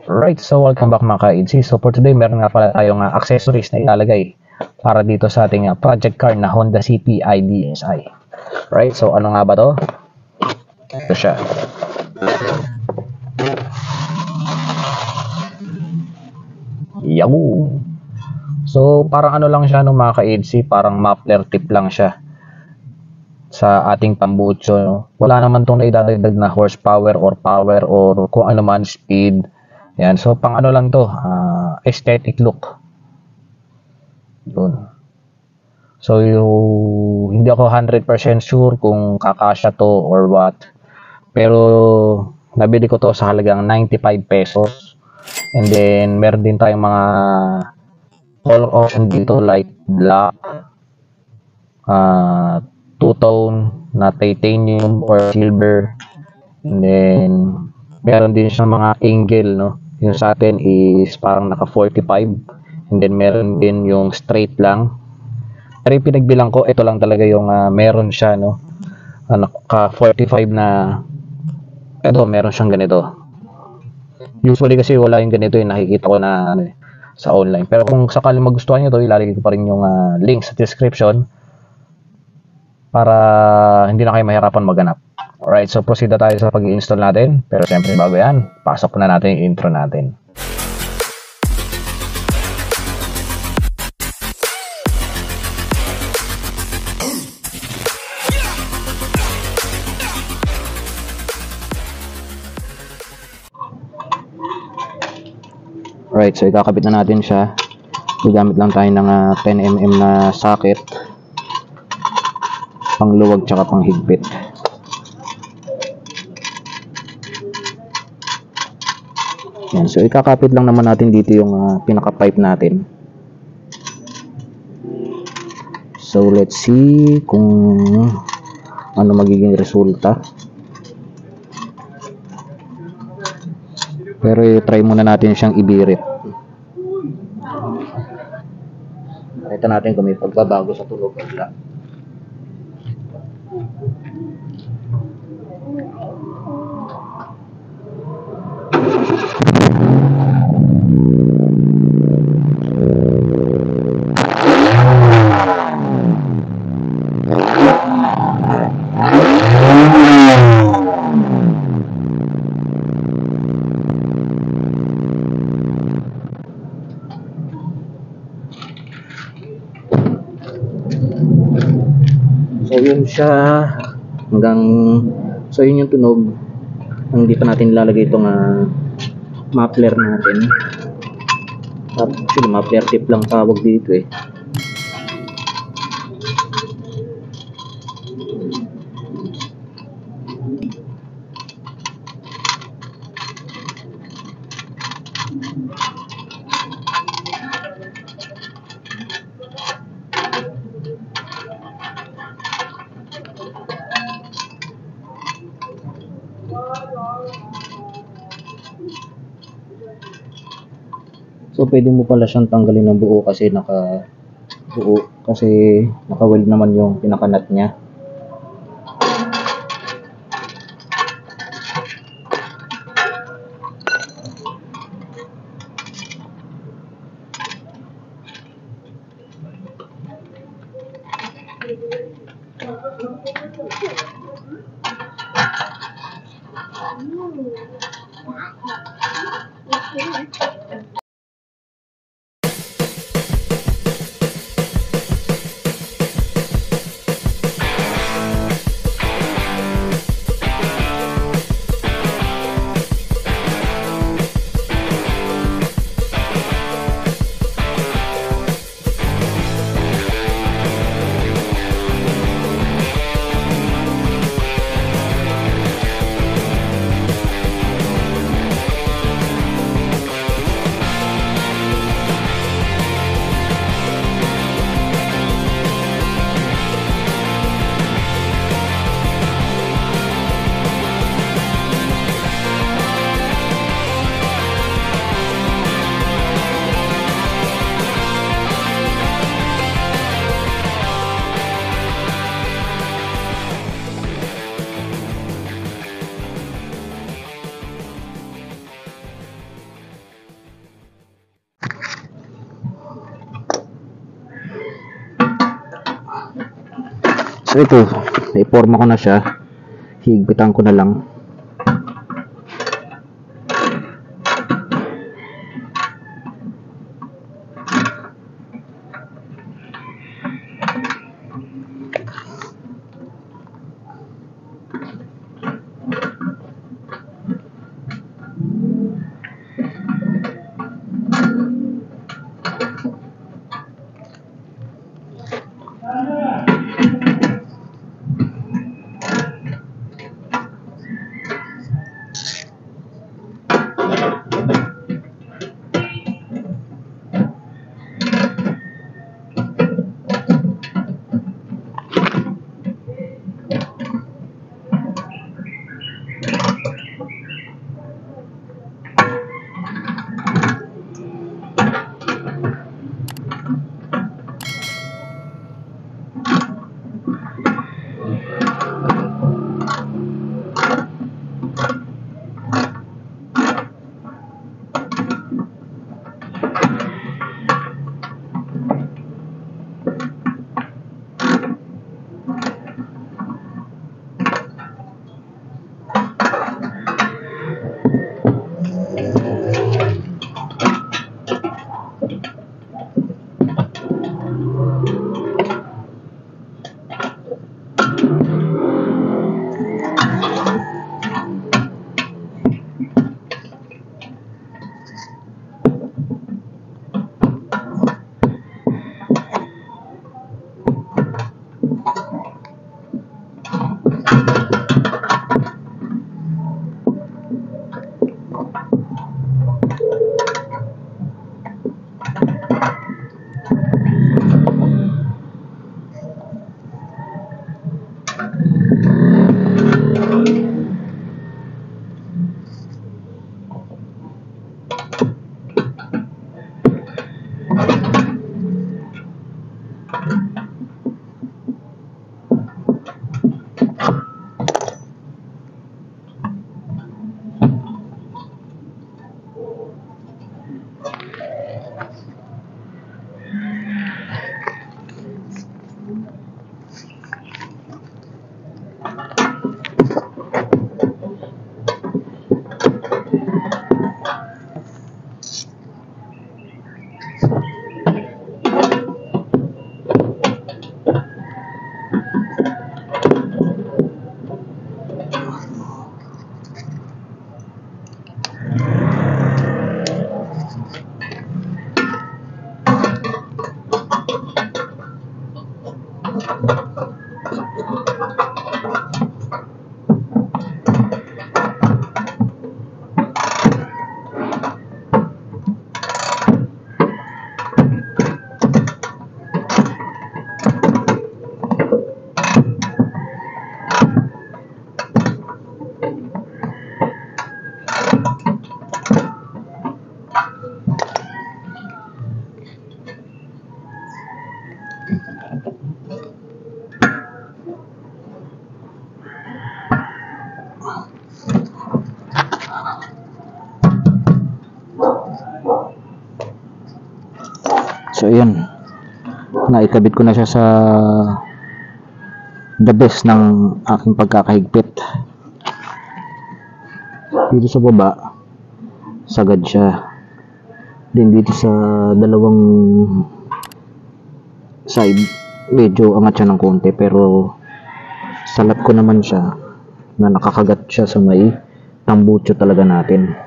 Right, so welcome back mga ka-EDC. So for today, meron nga pala tayong accessories na ilalagay para dito sa ating project car na Honda City IDSi. Right, so ano nga ba to? Ito siya. Yahoo! So parang ano lang siya no mga ka-EDC, parang muffler tip lang siya sa ating pambucho. No? Wala naman itong naidadagdag na horsepower or power or kung ano man speed. Yan, so pang ano lang to, aesthetic look. Yun. So hindi ako 100% sure kung kakasya to or what. Pero nabili ko to sa halagang 95 pesos. And then meron din tayong mga color option dito like black, two-tone na titanium or silver. And then meron din siyang mga angle, no? Yung sa atin is parang naka 45. And then meron din yung straight lang. Pero yung pinagbilang ko, ito lang talaga yung meron siya, no? Naka 45 na ito, meron siyang ganito. Usually kasi wala yung ganito yung nakikita ko na sa online. Pero kung sakaling magustuhan nyo to, ilalagay ko pa rin yung link sa description para hindi na kayo mahirapan maghanap. Alright, so proceed na tayo sa pag-i-install natin. Pero siyempre bago yan, pasok na natin yung intro natin. Alright, so ikakabit na natin siya. Gagamit lang tayo ng 10mm na socket. Pangluwag tsaka panghigpit. Yan, so ikakapit lang naman natin dito yung pinaka-pipe natin. So let's see kung ano magiging resulta. Pero try muna natin siyang ibirit. Nakita natin kung may pagbabago sa tunog o wala. So yun siya hanggang so yun yung tunog. Hindi pa natin ilalagay itong muffler natin. Actually muffler tip lang tawag dito eh. So pwede mo pala siyang tanggalin ng buo kasi naka-weld naman yung pinakanat niya. So ito, naiporma ko na siya. Higpitan ko na lang. So ayan, naikabit ko na siya sa the best ng aking pagkakahigpit. Dito sa baba sagad siya, din dito sa dalawang side medyo angat siya ng konti, pero salat ko naman siya na nakakagat siya sa may tambutso talaga natin.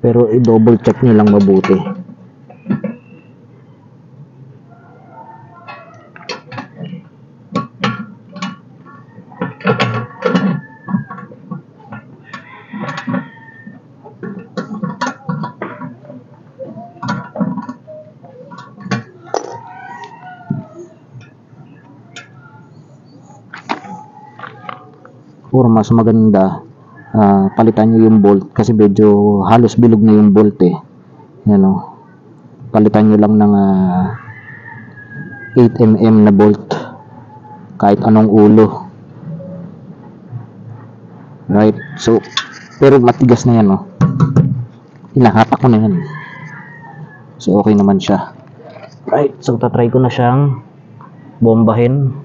Pero i-double check nyo lang mabuti. Or mas maganda, palitan nyo yung bolt kasi medyo halos bilog na yung bolt eh. Yan o. Palitan nyo lang ng 8mm na bolt kahit anong ulo. Right? So, pero matigas na yan o. Inahapak ko na yan. So, okay naman siya. Right? So, tatry ko na siyang bombahin.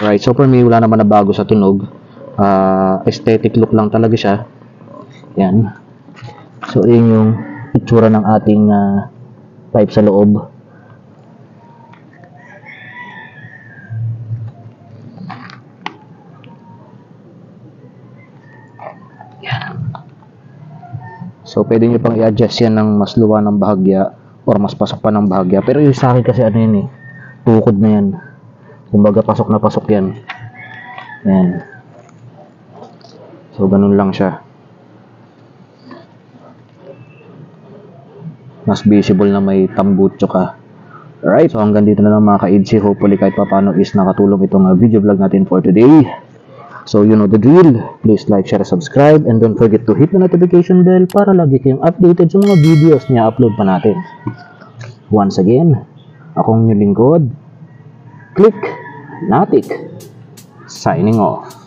Right, so for me, wala naman na bago sa tunog. Aesthetic look lang talaga siya. Yan. So, yun yung itsura ng ating pipe sa loob. Yan. So, pwede nyo pang i-adjust yan ng mas luwa ng bahagya or mas pasok pa ng bahagya. Pero yung sa akin kasi ano yun tukod na yan. Kumbaga pasok na pasok yan. Yan. So, ganun lang siya. Mas visible na may tambutso ka. Alright, so hanggang dito na lang mga ka-EDC. Hopefully kahit papano is nakatulong itong video vlog natin for today. So, you know the drill. Please like, share, subscribe, and don't forget to hit the notification bell para lagi kayong updated sa mga videos na upload pa natin. Once again, akong inyong lingkod, Click Natic, signing off.